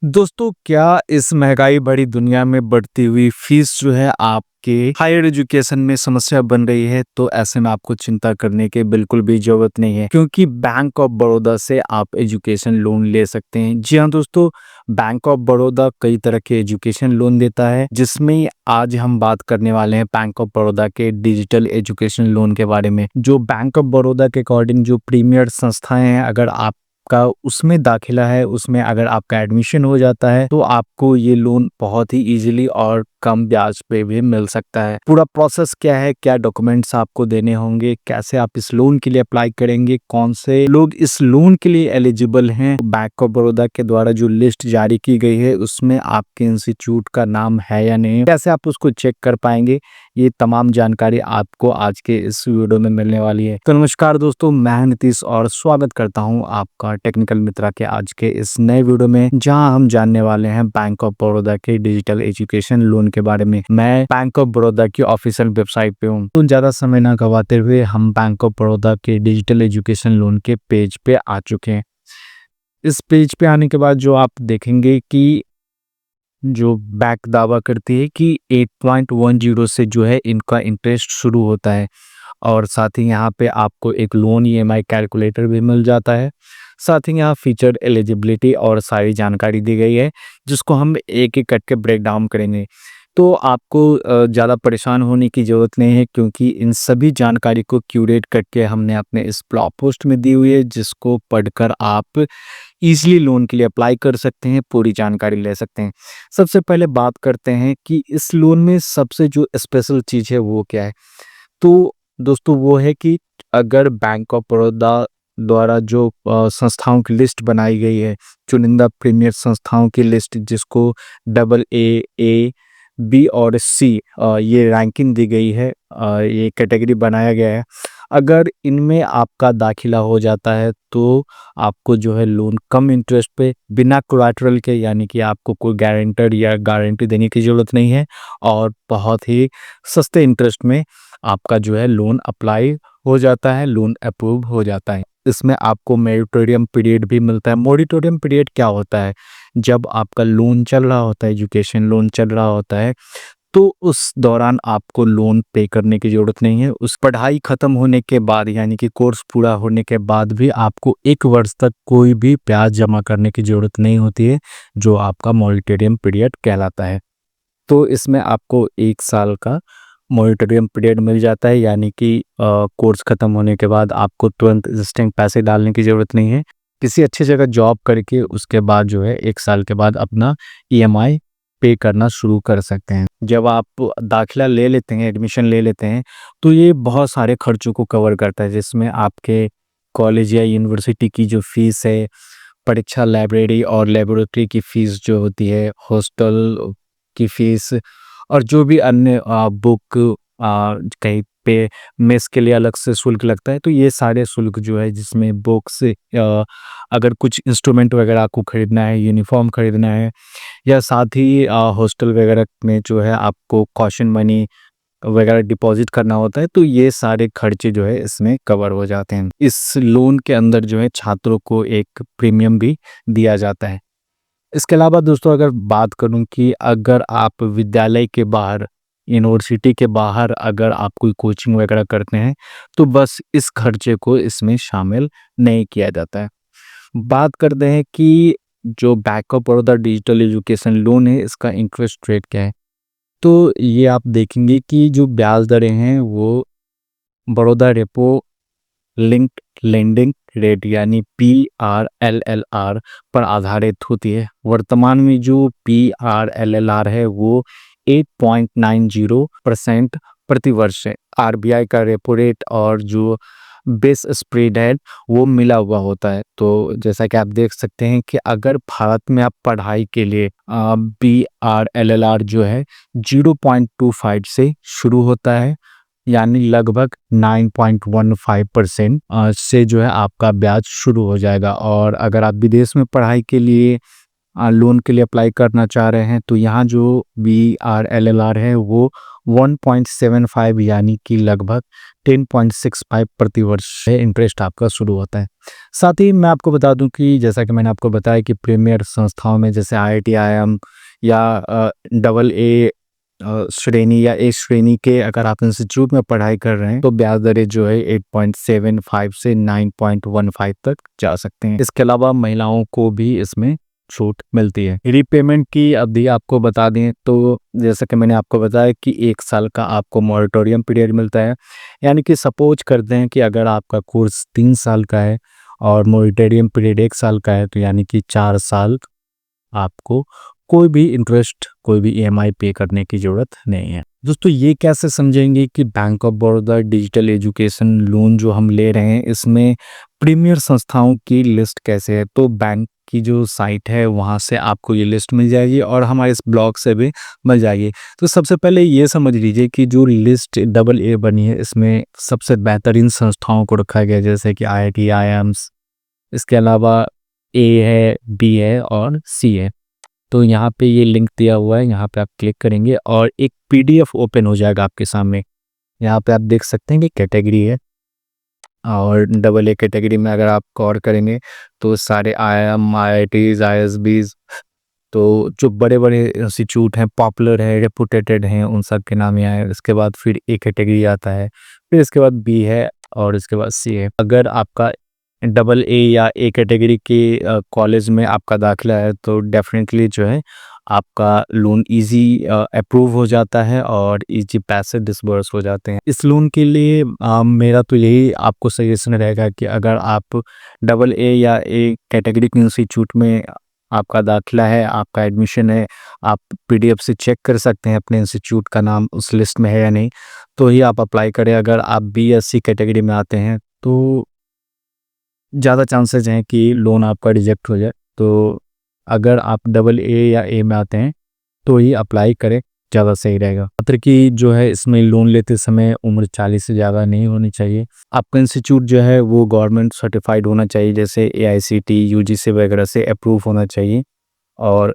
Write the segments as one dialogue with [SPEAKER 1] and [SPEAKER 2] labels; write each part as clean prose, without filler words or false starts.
[SPEAKER 1] दोस्तों, क्या इस महँगाई भरी दुनिया में बढ़ती हुई फ़ीस जो है आपके हायर एजुकेशन में समस्या बन रही है? तो ऐसे में आपको चिंता करने की बिल्कुल भी ज़रूरत नहीं है, क्योंकि बैंक ऑफ बड़ौदा से आप एजुकेशन लोन ले सकते हैं। जी हाँ दोस्तों, बैंक ऑफ बड़ौदा कई तरह के एजुकेशन लोन देता है, जिसमें आज हम बात करने वाले हैं बैंक ऑफ बड़ौदा के डिजिटल एजुकेशन लोन के बारे में। जो बैंक ऑफ बड़ौदा के अकॉर्डिंग जो प्रीमियर संस्थाएँ हैं, अगर आप का उसमें दाखिला है, उसमें अगर आपका एडमिशन हो जाता है, तो आपको ये लोन बहुत ही ईज़िली और कम ब्याज पे भी मिल सकता है। पूरा प्रोसेस क्या है, क्या डॉक्यूमेंट्स आपको देने होंगे, कैसे आप इस लोन के लिए अप्लाई करेंगे, कौन से लोग इस लोन के लिए एलिजिबल हैं, बैंक ऑफ बड़ौदा के द्वारा जो लिस्ट जारी की गई है, उसमें आपके इंस्टीट्यूट का नाम है या नहीं, कैसे आप उसको चेक कर पाएँगे, ये तमाम जानकारी आपको आज के इस वीडियो में मिलने वाली है। तो नमस्कार दोस्तों, मैं नीतीश और स्वागत करता हूं आपका टेक्निकल मित्रा के आज के इस नए वीडियो में, जहां हम जानने वाले हैं बैंक ऑफ बड़ौदा के डिजिटल एजुकेशन लोन के बारे में। मैं बैंक ऑफ बड़ौदा की ऑफिशियल वेबसाइट पे हूं, तो ज्यादा समय ना गवाते हुए हम बैंक ऑफ बड़ौदा के डिजिटल एजुकेशन लोन के पेज पे आ चुके हैं। इस पेज पे आने के बाद जो आप देखेंगे कि जो बैंक दावा करती है कि 8.10 से जो है इनका इंटरेस्ट शुरू होता है, और साथ ही यहाँ पे आपको एक लोन ईएमआई कैलकुलेटर भी मिल जाता है। साथ ही यहाँ फीचर एलिजिबिलिटी और सारी जानकारी दी गई है, जिसको हम एक एक करके ब्रेक डाउन करेंगे। तो आपको ज़्यादा परेशान होने की ज़रूरत नहीं है, क्योंकि इन सभी जानकारी को क्यूरेट करके हमने अपने इस ब्लॉग पोस्ट में दी हुई है, जिसको पढ़कर आप ईज़िली लोन के लिए अप्लाई कर सकते हैं, पूरी जानकारी ले सकते हैं। सबसे पहले बात करते हैं कि इस लोन में सबसे जो स्पेशल चीज़ है वो क्या है? तो दोस्तों वो है कि अगर बैंक ऑफ बड़ौदा द्वारा जो संस्थाओं की लिस्ट बनाई गई है, चुनिंदा प्रीमियर संस्थाओं की लिस्ट, जिसको डबल ए, बी और सी ये रैंकिंग दी गई है, ये कैटेगरी बनाया गया है। अगर इनमें आपका दाखिला हो जाता है, तो आपको जो है लोन कम इंटरेस्ट पे बिना कोलैटरल के, यानी कि आपको कोई गारंटर या गारंटी देने की ज़रूरत नहीं है, और बहुत ही सस्ते इंटरेस्ट में आपका जो है लोन अप्लाई हो जाता है, लोन अप्रूव हो जाता है। इसमें आपको मोरेटोरियम पीरियड भी मिलता है। मोरेटोरियम पीरियड क्या होता है? जब आपका लोन चल रहा होता है, एजुकेशन लोन चल रहा होता है, तो उस दौरान आपको लोन पे करने की ज़रूरत नहीं है। उस पढ़ाई ख़त्म होने के बाद, यानी कि कोर्स पूरा होने के बाद भी आपको 1 वर्ष तक कोई भी ब्याज जमा करने की ज़रूरत नहीं होती है, जो आपका मोरेटोरियम पीरियड कहलाता है। तो इसमें आपको 1 साल का मोरेटोरियम पीरियड मिल जाता है, यानी कि कोर्स ख़त्म होने के बाद आपको तुरंत इंस्टेंट पैसे डालने की ज़रूरत नहीं है। किसी अच्छी जगह जॉब करके उसके बाद जो है 1 साल के बाद अपना ईएमआई पे करना शुरू कर सकते हैं। जब आप दाखिला ले लेते हैं, एडमिशन ले लेते हैं, तो ये बहुत सारे खर्चों को कवर करता है, जिसमें आपके कॉलेज या यूनिवर्सिटी की जो फ़ीस है, परीक्षा लाइब्रेरी और लेबोरेटरी की फ़ीस जो होती है, हॉस्टल की फ़ीस, और जो भी अन्य बुक, कहीं पे मेस के लिए अलग से शुल्क लगता है, तो ये सारे शुल्क जो है, जिसमें बुक्स, अगर कुछ इंस्ट्रूमेंट वगैरह आपको खरीदना है, यूनिफ़ॉर्म खरीदना है, या साथ ही हॉस्टल वगैरह में जो है आपको कॉशन मनी वगैरह डिपॉज़िट करना होता है, तो ये सारे खर्चे जो है इसमें कवर हो जाते हैं। इस लोन के अंदर जो है छात्रों को एक प्रीमियम भी दिया जाता है। इसके अलावा दोस्तों, अगर बात करूं कि अगर आप विद्यालय के बाहर, यूनिवर्सिटी के बाहर अगर आप कोई कोचिंग वगैरह करते हैं, तो बस इस खर्चे को इसमें शामिल नहीं किया जाता है। बात करते हैं कि जो bank of Baroda digital education loan है, इसका इंटरेस्ट रेट क्या है? तो ये आप देखेंगे कि जो ब्याज दरें हैं वो Baroda repo linked lending rate, यानी PRLLR पर आधारित होती है। वर्तमान में जो PRLLR है वो 8.90% प्रति वर्ष है। आरबीआई का रेपो रेट और जो बेस स्प्रेड है वो मिला हुआ होता है। तो जैसा कि आप देख सकते हैं कि अगर भारत में आप पढ़ाई के लिए PRLLR जो है 0.25 से शुरू होता है, यानी लगभग 9.15% से जो है आपका ब्याज शुरू हो जाएगा। और अगर आप विदेश में पढ़ाई के लिए लोन के लिए अप्लाई करना चाह रहे हैं तो यहाँ जो BRLLR है वो 1.75 यानी कि लगभग 10.65 प्रति वर्ष से इंटरेस्ट आपका शुरू होता है। साथ ही मैं आपको बता दूं कि जैसा कि मैंने आपको बताया कि प्रीमियर संस्थाओं में जैसे IIT IIM या डबल ए श्रेणी या ए श्रेणी के अगर आप इंस्टीट्यूट में पढ़ाई कर रहे हैं तो ब्याज दरें जो है 8.75 से 9.15 तक जा सकते हैं। इसके अलावा महिलाओं को भी इसमें छूट मिलती है। रीपेमेंट की अवधि आपको बता दें तो जैसा कि मैंने आपको बताया कि 1 साल का आपको मॉरेटोरियम पीरियड मिलता है। यानी कि सपोज करते हैं कि अगर आपका कोर्स 3 साल का है और मॉरेटोरियम पीरियड 1 साल का है तो यानी कि 4 साल आपको कोई भी इंटरेस्ट, कोई भी EMI पे करने की ज़रूरत नहीं है। दोस्तों ये कैसे समझेंगे कि bank of Baroda digital education loan जो हम ले रहे हैं इसमें प्रीमियर संस्थाओं की लिस्ट कैसे है। तो बैंक की जो साइट है वहाँ से आपको ये लिस्ट मिल जाएगी और हमारे इस ब्लॉग से भी मिल जाएगी। तो सबसे पहले ये समझ लीजिए कि जो लिस्ट डबल ए बनी है इसमें सबसे बेहतरीन संस्थाओं को रखा गया है जैसे कि IIT IIMs, इसके अलावा A है, B है और C है। तो यहाँ पे ये लिंक दिया हुआ है, यहाँ पे आप क्लिक करेंगे और एक PDF ओपन हो जाएगा आपके सामने। यहाँ पे आप देख सकते हैं कि कैटेगरी है और डबल ए कैटेगरी में अगर आप गौर करेंगे तो सारे IIM, IITs, ISBs तो जो बड़े बड़े इंस्टीट्यूट हैं, पॉपुलर है, रेपुटेटेड हैं, उन सब के नाम यहाँ है। इसके बाद फिर ए कैटेगरी आता है, फिर इसके बाद B है और इसके बाद C है। अगर आपका डबल ए या ए कैटेगरी के कॉलेज में आपका दाखिला है तो डेफिनेटली जो है आपका लोन इजी अप्रूव हो जाता है और इजी पैसे डिसबर्स हो जाते हैं। इस लोन के लिए मेरा तो यही आपको सजेशन रहेगा कि अगर आप डबल ए या ए कैटेगरी के इंस्टीट्यूट में आपका दाखिला है, आपका एडमिशन है, आप PDF से चेक कर सकते हैं अपने इंस्टीट्यूट का नाम उस लिस्ट में है या नहीं, तो ही आप अप्लाई करें। अगर आप B या C कैटेगरी में आते हैं तो ज़्यादा चांसेस हैं कि लोन आपका रिजेक्ट हो जाए। तो अगर आप डबल ए या ए में आते हैं तो ही अप्लाई करें, ज़्यादा सही रहेगा। मात्र कि जो है इसमें लोन लेते समय उम्र 40 से ज़्यादा नहीं होनी चाहिए। आपका इंस्टीट्यूट जो है वो गवर्नमेंट सर्टिफाइड होना चाहिए जैसे AICT, UGC वगैरह से अप्रूव होना चाहिए। और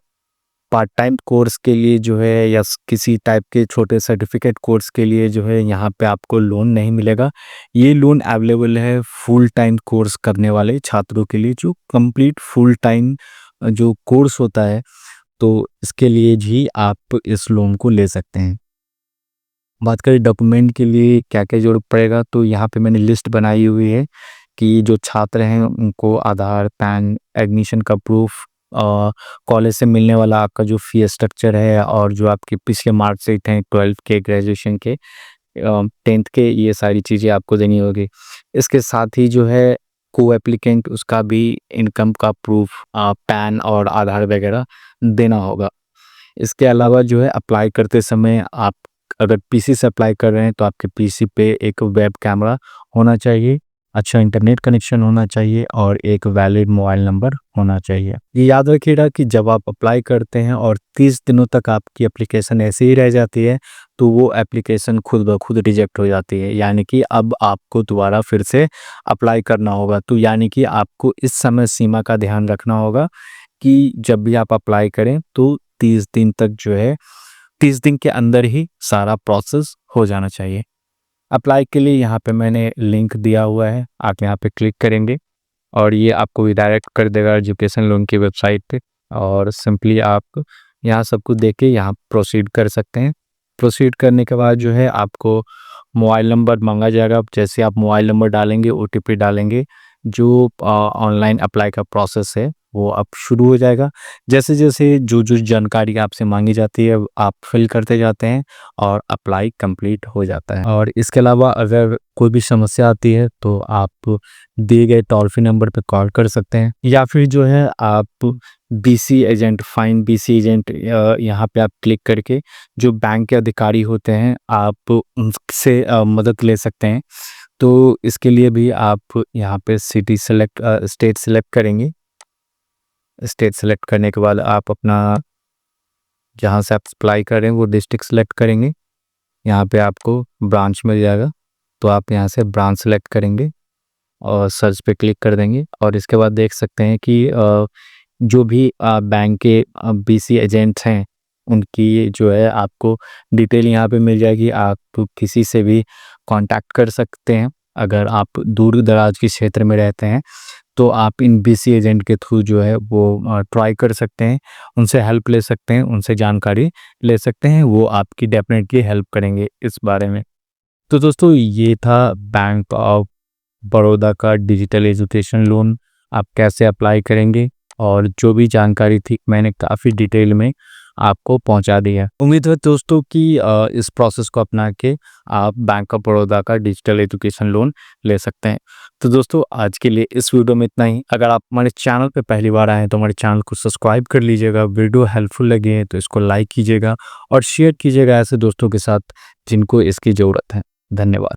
[SPEAKER 1] पार्ट टाइम कोर्स के लिए जो है या किसी टाइप के छोटे सर्टिफिकेट कोर्स के लिए जो है यहाँ पे आपको लोन नहीं मिलेगा। ये लोन अवेलेबल है फुल टाइम कोर्स करने वाले छात्रों के लिए जो कंप्लीट फुल टाइम जो कोर्स होता है, तो इसके लिए भी आप इस लोन को ले सकते हैं। बात करें डॉक्यूमेंट के लिए क्या क्या जरूरत पड़ेगा तो यहाँ पे मैंने लिस्ट बनाई हुई है कि जो छात्र हैं उनको आधार, पैन, एडमिशन का प्रूफ, कॉलेज से मिलने वाला आपका जो फी स्ट्रक्चर है और जो आपके पिछले मार्कशीट हैं 12th के, ग्रेजुएशन के, 10th के, ये सारी चीज़ें आपको देनी होगी। इसके साथ ही जो है को एप्लीकेंट उसका भी इनकम का प्रूफ, पैन और आधार वगैरह देना होगा। इसके अलावा जो है अप्लाई करते समय आप अगर PC से अप्लाई कर रहे हैं तो आपके PC पे एक वेब कैमरा होना चाहिए, अच्छा इंटरनेट कनेक्शन होना चाहिए और एक वैलिड मोबाइल नंबर होना चाहिए। ये याद रखिएगा कि जब आप अप्लाई करते हैं और 30 दिनों तक आपकी एप्लीकेशन ऐसे ही रह जाती है तो वो एप्लीकेशन खुद ब खुद रिजेक्ट हो जाती है, यानी कि अब आपको दोबारा फिर से अप्लाई करना होगा। तो यानी कि आपको इस समय सीमा का ध्यान रखना होगा कि जब भी आप अप्लाई करें तो 30 दिन तक जो है 30 दिन के अंदर ही सारा प्रोसेस हो जाना चाहिए। अप्लाई के लिए यहाँ पे मैंने लिंक दिया हुआ है, आप यहाँ पे क्लिक करेंगे और ये आपको रिडायरेक्ट कर देगा एजुकेशन लोन की वेबसाइट पे और सिंपली आप यहाँ सब कुछ देख के यहाँ प्रोसीड कर सकते हैं। प्रोसीड करने के बाद जो है आपको मोबाइल नंबर मांगा जाएगा। जैसे आप मोबाइल नंबर डालेंगे, OTP डालेंगे, जो ऑनलाइन अप्लाई का प्रोसेस है वो अब शुरू हो जाएगा। जैसे जैसे जो जो जानकारी आपसे मांगी जाती है आप फिल करते जाते हैं और अप्लाई कंप्लीट हो जाता है। और इसके अलावा अगर कोई भी समस्या आती है तो आप दिए गए टोल फ्री नंबर पे कॉल कर सकते हैं या फिर जो है आप BC agent, fine BC agent, यहाँ पे आप क्लिक करके जो बैंक के अधिकारी होते हैं आप उनसे मदद ले सकते हैं। तो इसके लिए भी आप यहाँ पे स्टेट सेलेक्ट करेंगे। स्टेट सेलेक्ट करने के बाद आप अपना जहाँ से आप अप्लाई कर रहे हैं वो डिस्ट्रिक्ट सेलेक्ट करेंगे। यहाँ पे आपको ब्रांच मिल जाएगा तो आप यहाँ से ब्रांच सेलेक्ट करेंगे और सर्च पे क्लिक कर देंगे और इसके बाद देख सकते हैं कि जो भी बैंक के बीसी एजेंट्स हैं, उनकी जो है आपको डिटेल यहाँ पे मिल जाएगी। आप किसी से भी कांटेक्ट कर सकते हैं। अगर आप दूर दराज के क्षेत्र में रहते हैं तो आप इन बीसी एजेंट के थ्रू जो है वो ट्राई कर सकते हैं, उनसे हेल्प ले सकते हैं, उनसे जानकारी ले सकते हैं। वो आपकी डेफिनेटली हेल्प करेंगे इस बारे में। तो दोस्तों, ये था बैंक ऑफ बड़ौदा का डिजिटल एजुकेशन लोन आप कैसे अप्लाई करेंगे, और जो भी जानकारी थी मैंने काफ़ी डिटेल में आपको पहुंचा दी है। उम्मीद है दोस्तों कि इस प्रोसेस को अपना के आप बैंक ऑफ बड़ौदा का डिजिटल एजुकेशन लोन ले सकते हैं। तो दोस्तों, आज के लिए इस वीडियो में इतना ही। अगर आप हमारे चैनल पे पहली बार आए हैं तो हमारे चैनल को सब्सक्राइब कर लीजिएगा। वीडियो हेल्पफुल लगी है तो इसको लाइक कीजिएगा और शेयर कीजिएगा ऐसे दोस्तों के साथ जिनको इसकी ज़रूरत है। धन्यवाद।